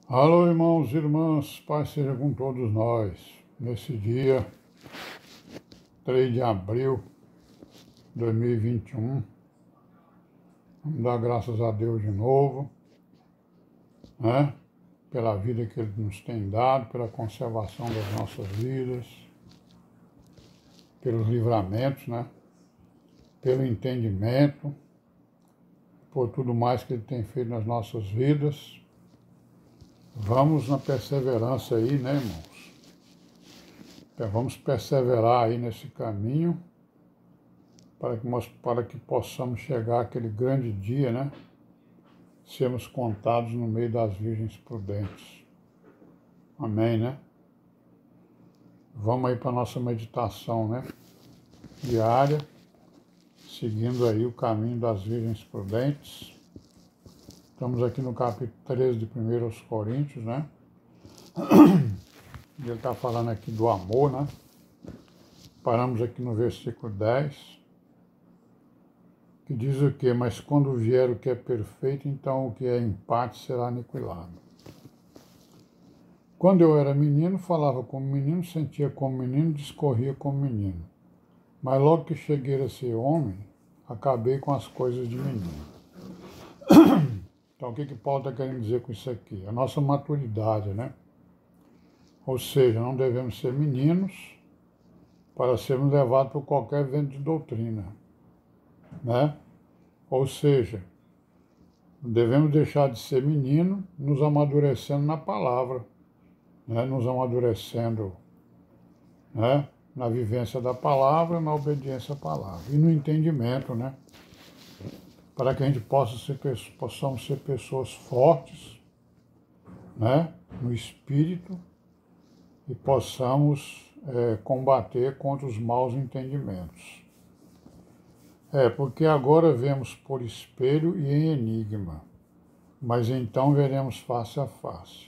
Alô, irmãos e irmãs, Pai seja com todos nós. Nesse dia, 3 de abril de 2021, vamos dar graças a Deus de novo, né? Pela vida que Ele nos tem dado, pela conservação das nossas vidas, pelos livramentos, né? Pelo entendimento, por tudo mais que Ele tem feito nas nossas vidas. Vamos na perseverança aí, né, irmãos? Vamos perseverar aí nesse caminho para que possamos chegar àquele grande dia, né? Sermos contados no meio das virgens prudentes. Amém, né? Vamos aí para a nossa meditação, né? Diária, seguindo aí o caminho das virgens prudentes. Estamos aqui no capítulo 13 de 1 Coríntios, né? Ele está falando aqui do amor, né? Paramos aqui no versículo 10, que diz o quê? Mas quando vier o que é perfeito, então o que é em parte será aniquilado. Quando eu era menino, falava como menino, sentia como menino, discorria como menino. Mas logo que cheguei a ser homem, acabei com as coisas de menino. Então o que Paulo está querendo dizer com isso aqui? A nossa maturidade, né? Ou seja, não devemos ser meninos para sermos levados por qualquer vento de doutrina, né? Ou seja, devemos deixar de ser menino, nos amadurecendo na palavra, né? Nos amadurecendo, né? Na vivência da palavra, na obediência à palavra e no entendimento, né? Para que a gente possamos ser pessoas fortes, né? No espírito e possamos combater contra os maus entendimentos. Porque agora vemos por espelho e em enigma, mas então veremos face a face.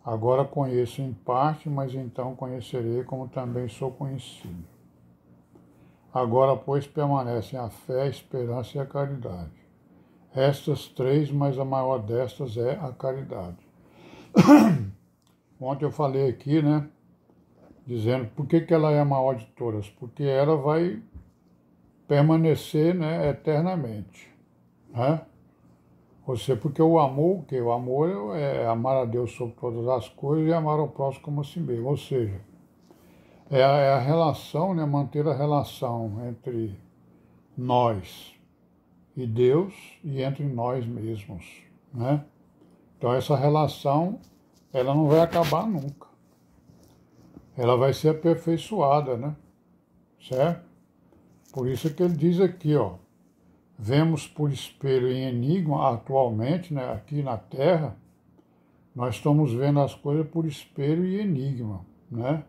Agora conheço em parte, mas então conhecerei como também sou conhecido. Agora, pois, permanecem a fé, a esperança e a caridade. Estas três, mas a maior destas é a caridade. Ontem eu falei aqui, né, dizendo por que ela é a maior de todas, porque ela vai permanecer, né, eternamente, né? Ou seja, porque o amor, o quê? O amor é amar a Deus sobre todas as coisas e amar ao próximo como a si mesmo. Ou seja, é a relação, né, manter a relação entre nós e Deus e entre nós mesmos, né? Então essa relação, ela não vai acabar nunca. Ela vai ser aperfeiçoada, né? Certo? Por isso que ele diz aqui, ó, vemos por espelho em enigma atualmente, né, aqui na Terra, nós estamos vendo as coisas por espelho e enigma, né?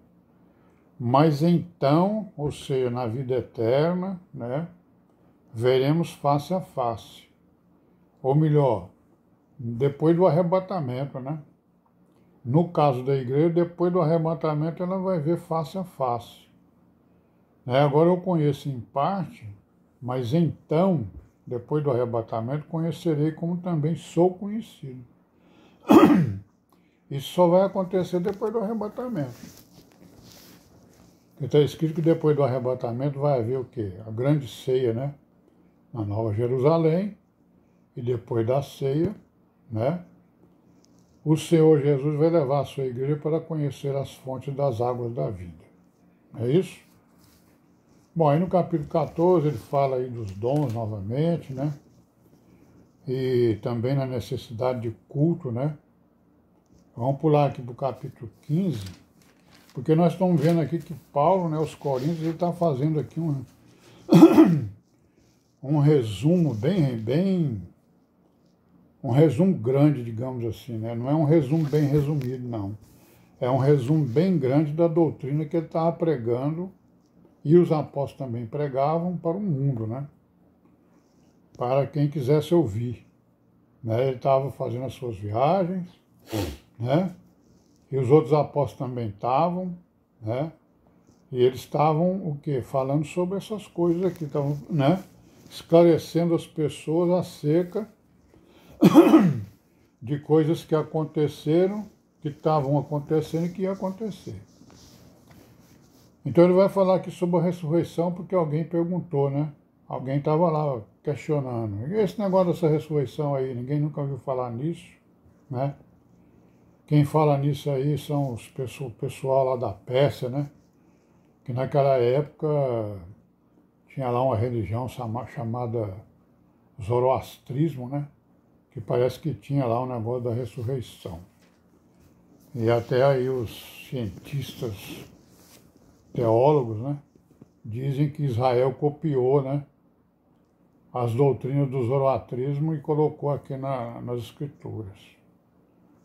Mas então, ou seja, na vida eterna, né, veremos face a face. Ou melhor, depois do arrebatamento, né? No caso da igreja, depois do arrebatamento, ela vai ver face a face. Agora eu conheço em parte, mas então, depois do arrebatamento, conhecerei como também sou conhecido. Isso só vai acontecer depois do arrebatamento. Está escrito que depois do arrebatamento vai haver o quê? A grande ceia, né? Na Nova Jerusalém. E depois da ceia, né? O Senhor Jesus vai levar a sua igreja para conhecer as fontes das águas da vida. É isso? Bom, aí no capítulo 14 ele fala aí dos dons novamente, né? E também na necessidade de culto, né? Vamos pular aqui para o capítulo 15, porque nós estamos vendo aqui que Paulo, né, os Coríntios, ele está fazendo aqui um resumo um resumo grande, digamos assim, né? Não é um resumo bem resumido, não. É um resumo bem grande da doutrina que ele estava pregando e os apóstolos também pregavam para o mundo, né? Para quem quisesse ouvir, né? Ele estava fazendo as suas viagens, né? E os outros apóstolos também estavam, né? E eles estavam, o quê? Falando sobre essas coisas aqui, estavam, né? Esclarecendo as pessoas acerca de coisas que aconteceram, que estavam acontecendo e que iam acontecer. Então ele vai falar aqui sobre a ressurreição porque alguém perguntou, né? Alguém estava lá questionando. E esse negócio dessa ressurreição aí, ninguém nunca ouviu falar nisso, né? Quem fala nisso aí são o pessoal lá da Pérsia, né? Que naquela época tinha lá uma religião chamada Zoroastrismo, né? Que parece que tinha lá um negócio da ressurreição. E até aí os cientistas, teólogos, né? Dizem que Israel copiou, né? As doutrinas do zoroastrismo e colocou aqui nas escrituras.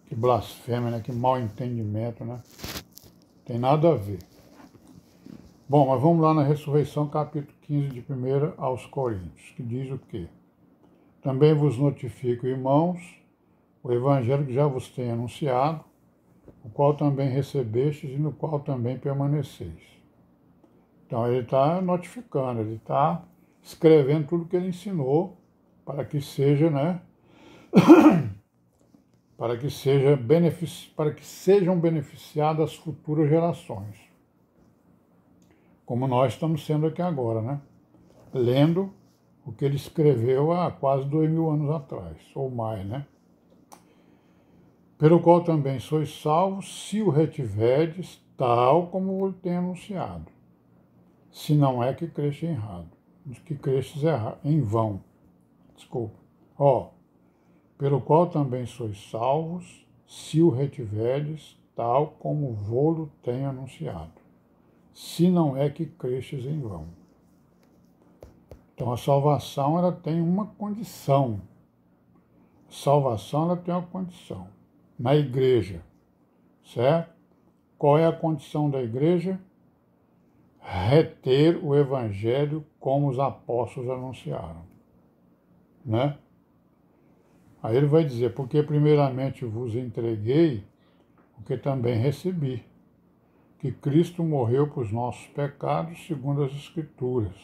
Que blasfêmia, né? Que mau entendimento, né? Tem nada a ver. Bom, mas vamos lá na ressurreição, capítulo 15, de 1 aos Coríntios, que diz o quê? Também vos notifico, irmãos, o evangelho que já vos tenho anunciado, o qual também recebestes e no qual também permaneceis. Então ele está notificando, ele está escrevendo tudo que ele ensinou para que seja, né? para que sejam beneficiadas as futuras gerações. Como nós estamos sendo aqui agora, né? Lendo o que ele escreveu há quase 2000 anos atrás, ou mais, né? Pelo qual também sois salvos, se o retiverdes, tal como vos tenho anunciado. Se não é que creste errado, que crestes em vão. Desculpa. Pelo qual também sois salvos, se o retiverdes, tal como vou-lo tenho anunciado. Se não é que crestes em vão. Então a salvação ela tem uma condição. A salvação ela tem uma condição. Na igreja, certo? Qual é a condição da igreja? Reter o evangelho como os apóstolos anunciaram, né? Aí ele vai dizer, porque primeiramente vos entreguei o que também recebi, que Cristo morreu por os nossos pecados segundo as Escrituras,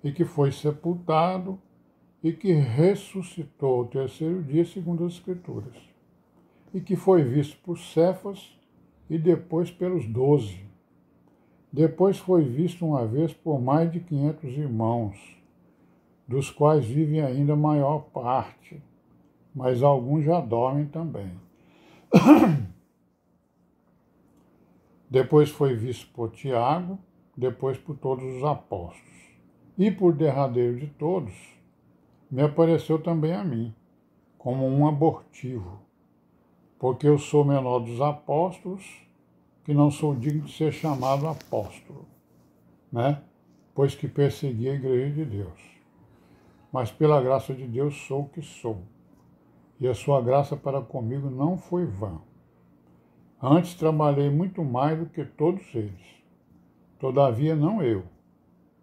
e que foi sepultado e que ressuscitou ao terceiro dia segundo as Escrituras, e que foi visto por Cefas e depois pelos 12. Depois foi visto uma vez por mais de 500 irmãos, dos quais vivem ainda a maior parte, mas alguns já dormem também. Depois foi visto por Tiago, depois por todos os apóstolos. E por derradeiro de todos, me apareceu também a mim, como um abortivo, porque eu sou menor dos apóstolos, que não sou digno de ser chamado apóstolo, né? Pois que persegui a igreja de Deus. Mas pela graça de Deus sou o que sou, e a sua graça para comigo não foi vã. Antes trabalhei muito mais do que todos eles. Todavia não eu,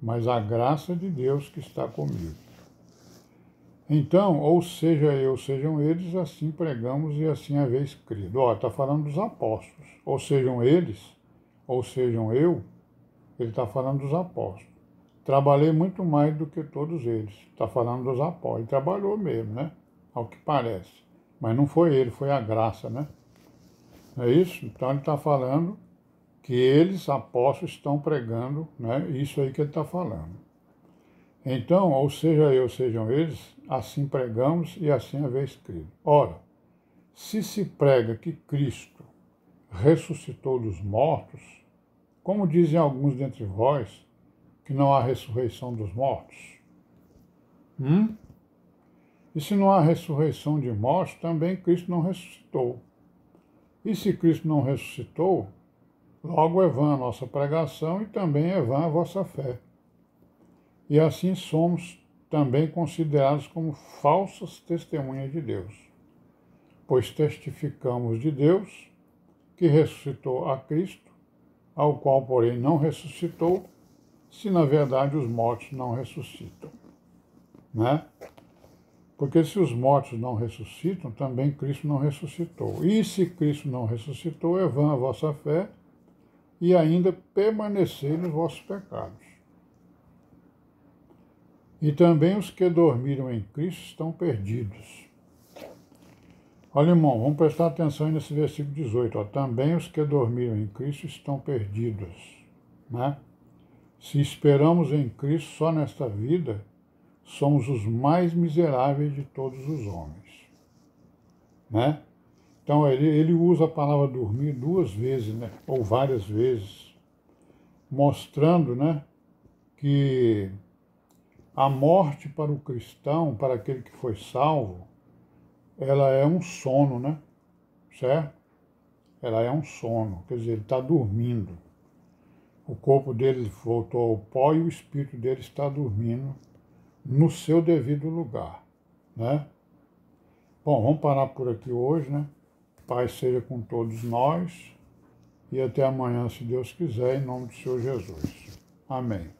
mas a graça de Deus que está comigo. Então, ou seja eu, sejam eles, assim pregamos e assim haveis crido. Está falando dos apóstolos. Ou sejam eles, ou sejam eu, ele está falando dos apóstolos. Trabalhei muito mais do que todos eles. Está falando dos apóstolos. Ele trabalhou mesmo, né? Ao que parece. Mas não foi ele, foi a graça, né? Não é isso? Então ele está falando que eles, apóstolos, estão pregando, né? Isso aí que ele está falando. Então, ou seja eu, sejam eles, assim pregamos e assim haveis crido. Ora, se prega que Cristo ressuscitou dos mortos, como dizem alguns dentre vós, que não há ressurreição dos mortos? E se não há ressurreição de mortos, também Cristo não ressuscitou. E se Cristo não ressuscitou, logo é vã a nossa pregação e também é vã a vossa fé. E assim somos também considerados como falsas testemunhas de Deus, pois testificamos de Deus que ressuscitou a Cristo, ao qual, porém, não ressuscitou, se na verdade os mortos não ressuscitam, né? Porque se os mortos não ressuscitam, também Cristo não ressuscitou. E se Cristo não ressuscitou, é vã a vossa fé e ainda permaneceis nos vossos pecados. E também os que dormiram em Cristo estão perdidos. Olha, irmão, vamos prestar atenção aí nesse versículo 18. Ó. Também os que dormiram em Cristo estão perdidos. Né? Se esperamos em Cristo só nesta vida, somos os mais miseráveis de todos os homens. Né? Então, ele usa a palavra dormir 2 vezes, né? Ou várias vezes, mostrando, né, que a morte para o cristão, para aquele que foi salvo, ela é um sono, né? Certo? Ela é um sono, quer dizer, ele está dormindo. O corpo dele voltou ao pó e o espírito dele está dormindo no seu devido lugar, né? Bom, vamos parar por aqui hoje, né? Paz seja com todos nós e até amanhã, se Deus quiser, em nome do Senhor Jesus. Amém.